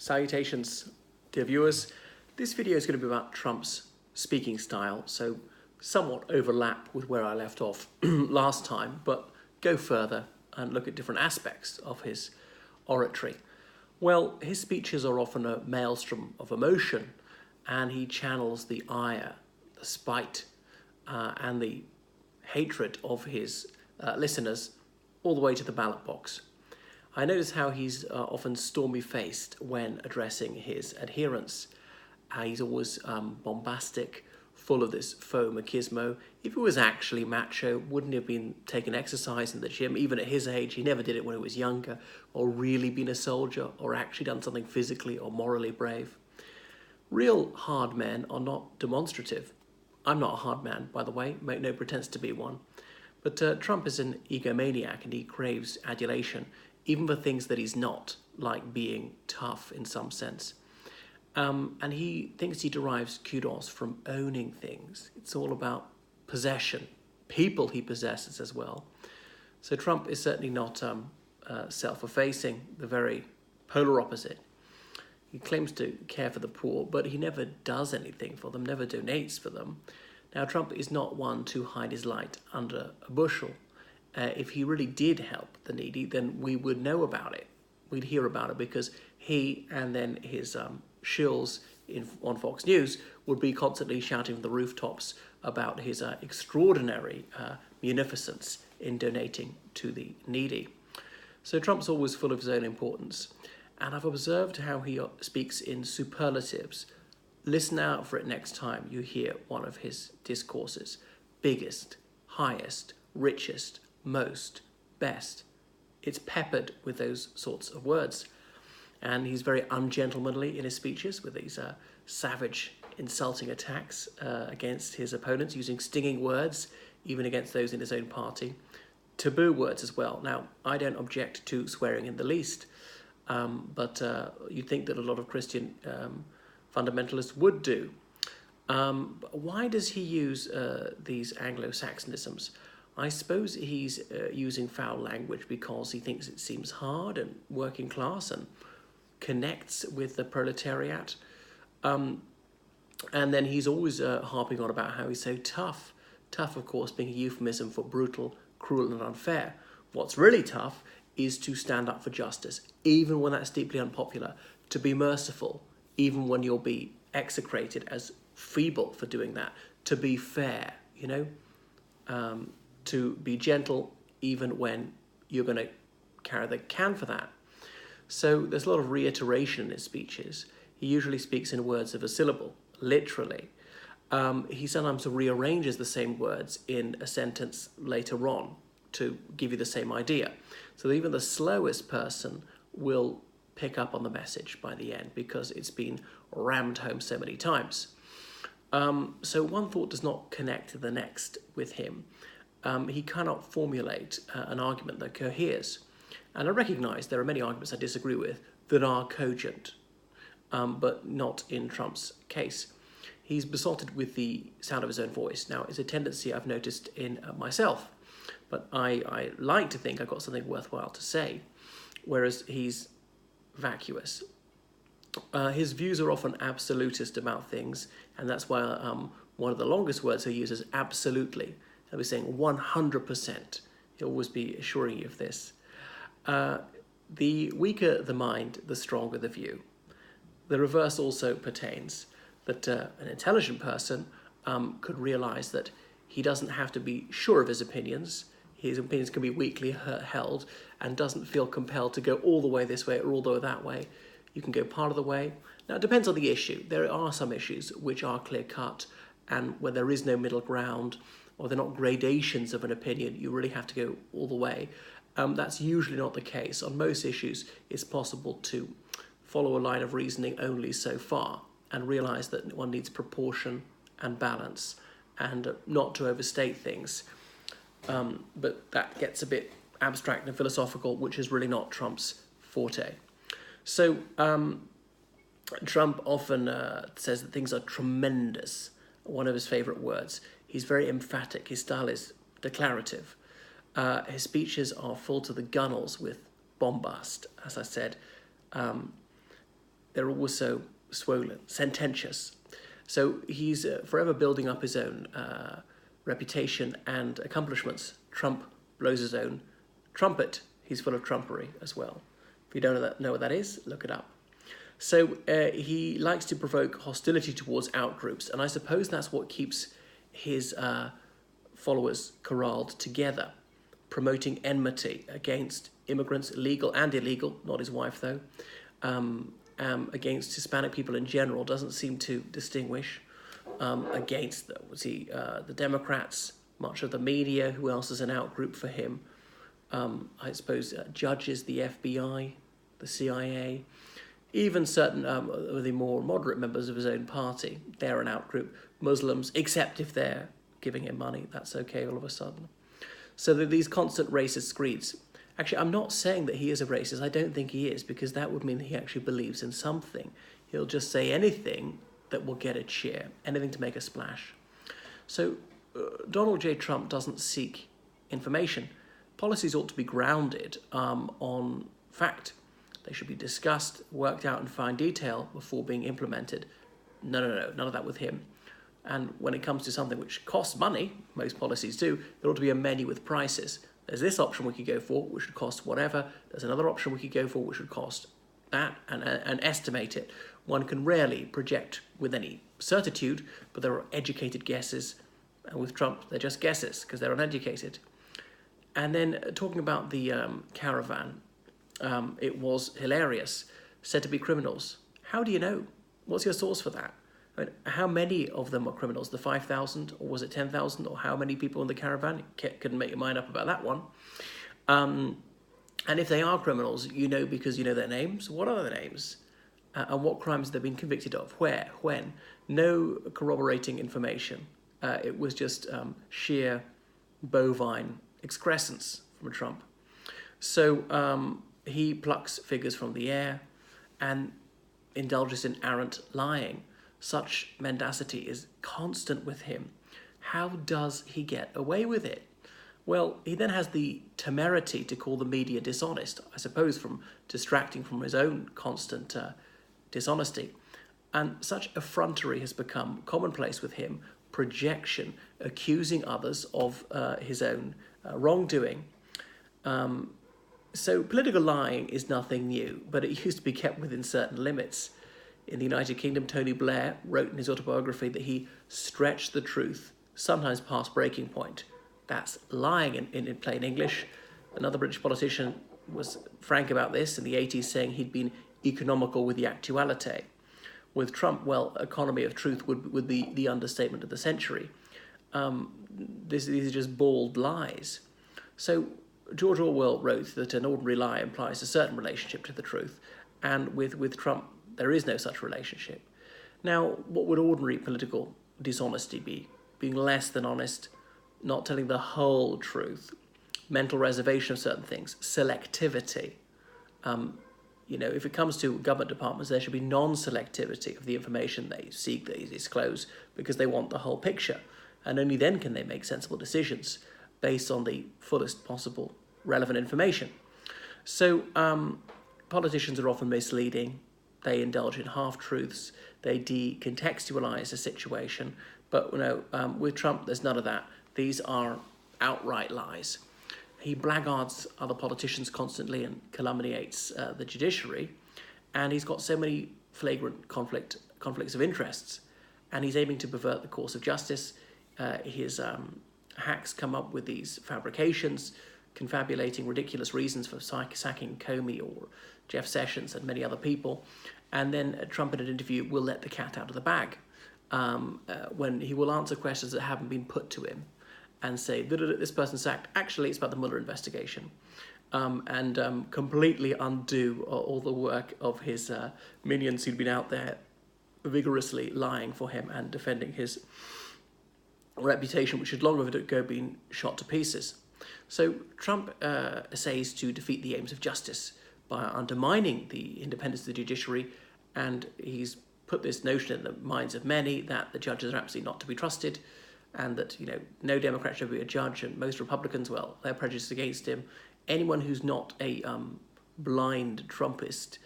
Salutations, dear viewers. This video is going to be about Trump's speaking style, so somewhat overlap with where I left off last time, but go further and look at different aspects of his oratory. Well, his speeches are often a maelstrom of emotion, and he channels the ire, the spite, and the hatred of his listeners all the way to the ballot box. I notice how he's often stormy-faced when addressing his adherents. He's always bombastic, full of this faux machismo. If he was actually macho, wouldn't he have been taking exercise in the gym? Even at his age, he never did it when he was younger, or really been a soldier, or actually done something physically or morally brave. Real hard men are not demonstrative. I'm not a hard man, by the way, make no pretense to be one. But Trump is an egomaniac and he craves adulation, even for things that he's not, like being tough in some sense. And he thinks he derives kudos from owning things. It's all about possession, people he possesses as well. So Trump is certainly not self-effacing, the very polar opposite. He claims to care for the poor, but he never does anything for them, never donates for them. Now, Trump is not one to hide his light under a bushel. If he really did help the needy, then we would know about it. We'd hear about it because he and then his shills on Fox News would be constantly shouting from the rooftops about his extraordinary munificence in donating to the needy. So Trump's always full of his own importance. And I've observed how he speaks in superlatives. Listen out for it next time you hear one of his discourses. Biggest, highest, richest, most, best. It's peppered with those sorts of words. And he's very ungentlemanly in his speeches with these savage, insulting attacks against his opponents, using stinging words, even against those in his own party. Taboo words as well. Now, I don't object to swearing in the least, but you'd think that a lot of Christian fundamentalists would do. Why does he use these Anglo-Saxonisms? I suppose he's using foul language because he thinks it seems hard and working class and connects with the proletariat. And then he's always harping on about how he's so tough. Tough, of course, being a euphemism for brutal, cruel and unfair. What's really tough is to stand up for justice, even when that's deeply unpopular, to be merciful, even when you'll be execrated as feeble for doing that, to be fair, to be gentle even when you're going to carry the can for that. So there's a lot of reiteration in his speeches. He usually speaks in words of a syllable, literally. He sometimes rearranges the same words in a sentence later on to give you the same idea. So even the slowest person will pick up on the message by the end because it's been rammed home so many times. So one thought does not connect to the next with him. He cannot formulate an argument that coheres. And I recognise there are many arguments I disagree with that are cogent, but not in Trump's case. He's besotted with the sound of his own voice. Now, it's a tendency I've noticed in myself, but I like to think I've got something worthwhile to say, whereas he's vacuous. His views are often absolutist about things, and that's why one of the longest words he uses, absolutely. He'll be saying 100%. He'll always be assuring you of this. The weaker the mind, the stronger the view. The reverse also pertains, that an intelligent person could realize that he doesn't have to be sure of his opinions. His opinions can be weakly held and doesn't feel compelled to go all the way this way or all the way that way. You can go part of the way. Now, it depends on the issue. There are some issues which are clear-cut and where there is no middle ground or they're not gradations of an opinion, you really have to go all the way. That's usually not the case. On most issues, it's possible to follow a line of reasoning only so far and realize that one needs proportion and balance and not to overstate things. But that gets a bit abstract and philosophical, which is really not Trump's forte. So Trump often says that things are tremendous, one of his favorite words. He's very emphatic. His style is declarative. His speeches are full to the gunnels with bombast, as I said. they're always so swollen, sententious. So he's forever building up his own reputation and accomplishments. Trump blows his own trumpet. He's full of trumpery as well. If you don't know what that is, look it up. So he likes to provoke hostility towards outgroups, and I suppose that's what keeps his followers corralled together, promoting enmity against immigrants, legal and illegal, not his wife though, against Hispanic people in general, doesn't seem to distinguish, against the Democrats, much of the media. Who else is an outgroup for him? I suppose judges, the FBI, the CIA, even certain of the more moderate members of his own party. They're an outgroup. Muslims, except if they're giving him money, that's okay all of a sudden. So there are these constant racist screeds. Actually, I'm not saying that he is a racist. I don't think he is, because that would mean that he actually believes in something. He'll just say anything that will get a cheer, anything to make a splash. So Donald J. Trump doesn't seek information. Policies ought to be grounded on fact. They should be discussed, worked out in fine detail before being implemented. No, none of that with him. And when it comes to something which costs money, most policies do, there ought to be a menu with prices. There's this option we could go for, which would cost whatever. There's another option we could go for, which would cost that, and estimate it. One can rarely project with any certitude, but there are educated guesses. And with Trump, they're just guesses because they're uneducated. And then talking about the caravan, it was hilarious, said to be criminals. How do you know? What's your source for that? I mean, how many of them are criminals? The 5,000, or was it 10,000, or how many people in the caravan? You couldn't make your mind up about that one. And if they are criminals, you know because you know their names. What are their names? And what crimes they've been convicted of? Where? When? No corroborating information. It was just sheer bovine excrescence from Trump. So he plucks figures from the air and indulges in arrant lying. Such mendacity is constant with him. How does he get away with it? Well, he then has the temerity to call the media dishonest, I suppose from distracting from his own constant dishonesty. And such effrontery has become commonplace with him, projection, accusing others of his own wrongdoing. So political lying is nothing new, but it used to be kept within certain limits. In the United Kingdom, Tony Blair wrote in his autobiography that he stretched the truth, sometimes past breaking point. That's lying in plain English. Another British politician was frank about this in the 80s, saying he'd been economical with the actuality. With Trump, well, economy of truth would be the understatement of the century. These are just bald lies. So George Orwell wrote that an ordinary lie implies a certain relationship to the truth, and with Trump, there is no such relationship. Now, what would ordinary political dishonesty be? Being less than honest, not telling the whole truth, mental reservation of certain things, selectivity. If it comes to government departments, there should be non-selectivity of the information they seek, they disclose, because they want the whole picture. And only then can they make sensible decisions based on the fullest possible relevant information. So politicians are often misleading. They indulge in half-truths. They decontextualize a situation. But with Trump, there's none of that. These are outright lies. He blackguards other politicians constantly and calumniates the judiciary. And he's got so many flagrant conflicts of interests. And he's aiming to pervert the course of justice. His hacks come up with these fabrications, confabulating ridiculous reasons for sacking Comey or Jeff Sessions and many other people. And then Trump in an interview will let the cat out of the bag when he will answer questions that haven't been put to him and say, this person's sacked. Actually, it's about the Mueller investigation. And completely undo all the work of his minions who'd been out there vigorously lying for him and defending his reputation, which had long ago been shot to pieces. So Trump essays to defeat the aims of justice by undermining the independence of the judiciary, and he's put this notion in the minds of many that the judges are absolutely not to be trusted, and that no Democrat should be a judge, and most Republicans, well, they're prejudiced against him. Anyone who's not a blind Trumpist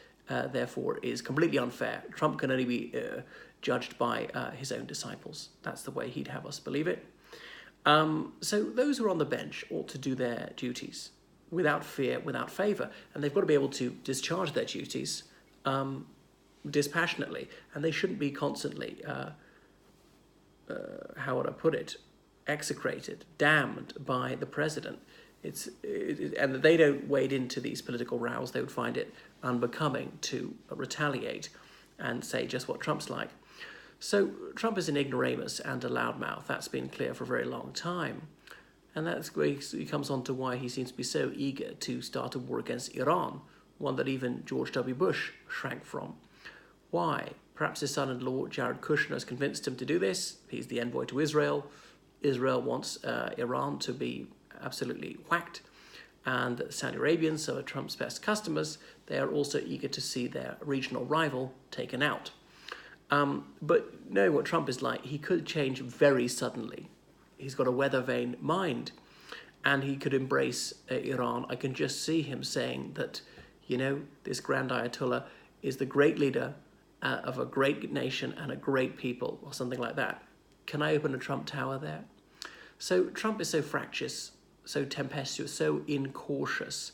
therefore is completely unfair. Trump can only be judged by his own disciples. That's the way he'd have us believe it. So those who are on the bench ought to do their duties without fear, without favour, and they've got to be able to discharge their duties dispassionately, and they shouldn't be constantly, how would I put it, execrated, damned by the president. And they don't wade into these political rows. They would find it unbecoming to retaliate and say just what Trump's like. So Trump is an ignoramus and a loudmouth. That's been clear for a very long time. And that's where he comes on to why he seems to be so eager to start a war against Iran, one that even George W. Bush shrank from. Why? Perhaps his son-in-law, Jared Kushner, has convinced him to do this. He's the envoy to Israel. Israel wants Iran to be absolutely whacked. And the Saudi Arabians, some of Trump's best customers, they are also eager to see their regional rival taken out. But knowing what Trump is like, he could change very suddenly. He's got a weather-vane mind, and he could embrace Iran. I can just see him saying that, this grand Ayatollah is the great leader of a great nation and a great people, or something like that. Can I open a Trump Tower there? So Trump is so fractious, so tempestuous, so incautious,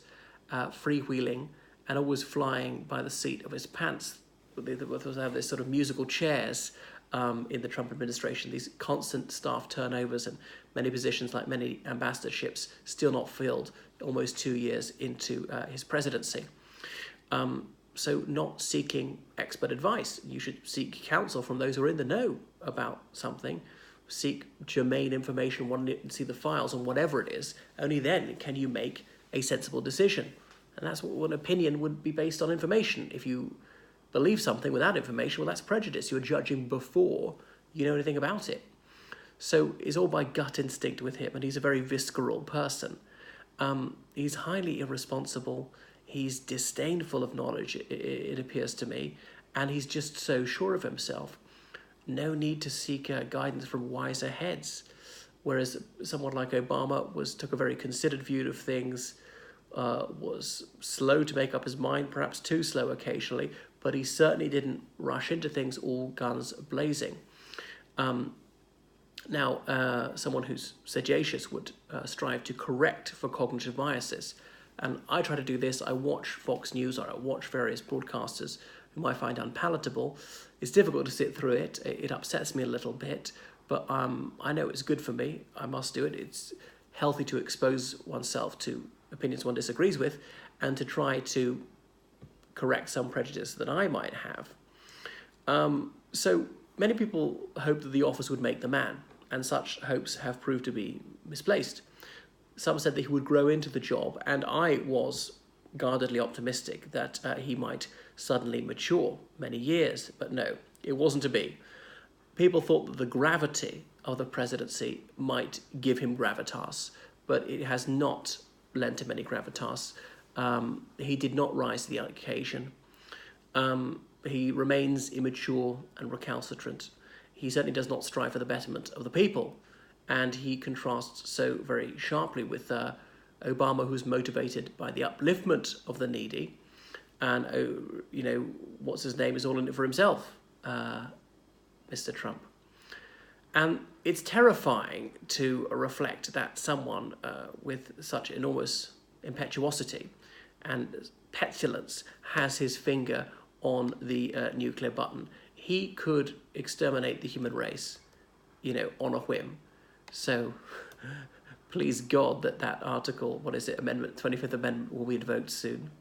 freewheeling, and always flying by the seat of his pants. They have this sort of musical chairs in the Trump administration, these constant staff turnovers and many positions, like many ambassadorships, still not filled almost 2 years into his presidency. So not seeking expert advice. You should seek counsel from those who are in the know about something. Seek germane information, want to see the files on whatever it is. Only then can you make a sensible decision. And that's what an opinion would be, based on information. If you believe something without information, well, that's prejudice. You're judging before you know anything about it. So it's all by gut instinct with him, and he's a very visceral person. He's highly irresponsible. He's disdainful of knowledge, it appears to me, and he's just so sure of himself. No need to seek guidance from wiser heads. Whereas someone like Obama took a very considered view of things, was slow to make up his mind, perhaps too slow occasionally, but he certainly didn't rush into things all guns blazing. Now, someone who's sagacious would strive to correct for cognitive biases. And I try to do this. I watch Fox News, or I watch various broadcasters whom I find unpalatable. It's difficult to sit through it. It upsets me a little bit, but I know it's good for me. I must do it. It's healthy to expose oneself to opinions one disagrees with and to try to correct some prejudice that I might have. So many people hoped that the office would make the man, and such hopes have proved to be misplaced. Some said that he would grow into the job, and I was guardedly optimistic that he might suddenly mature many years, but no, it wasn't to be. People thought that the gravity of the presidency might give him gravitas, but it has not lent him any gravitas. He did not rise to the occasion. He remains immature and recalcitrant. He certainly does not strive for the betterment of the people, and he contrasts so very sharply with Obama, who's motivated by the upliftment of the needy, and what's his name is all in it for himself, Mr. Trump. And it's terrifying to reflect that someone with such enormous impetuosity and petulance has his finger on the nuclear button. He could exterminate the human race, on a whim. So please God that article, 25th Amendment will be invoked soon.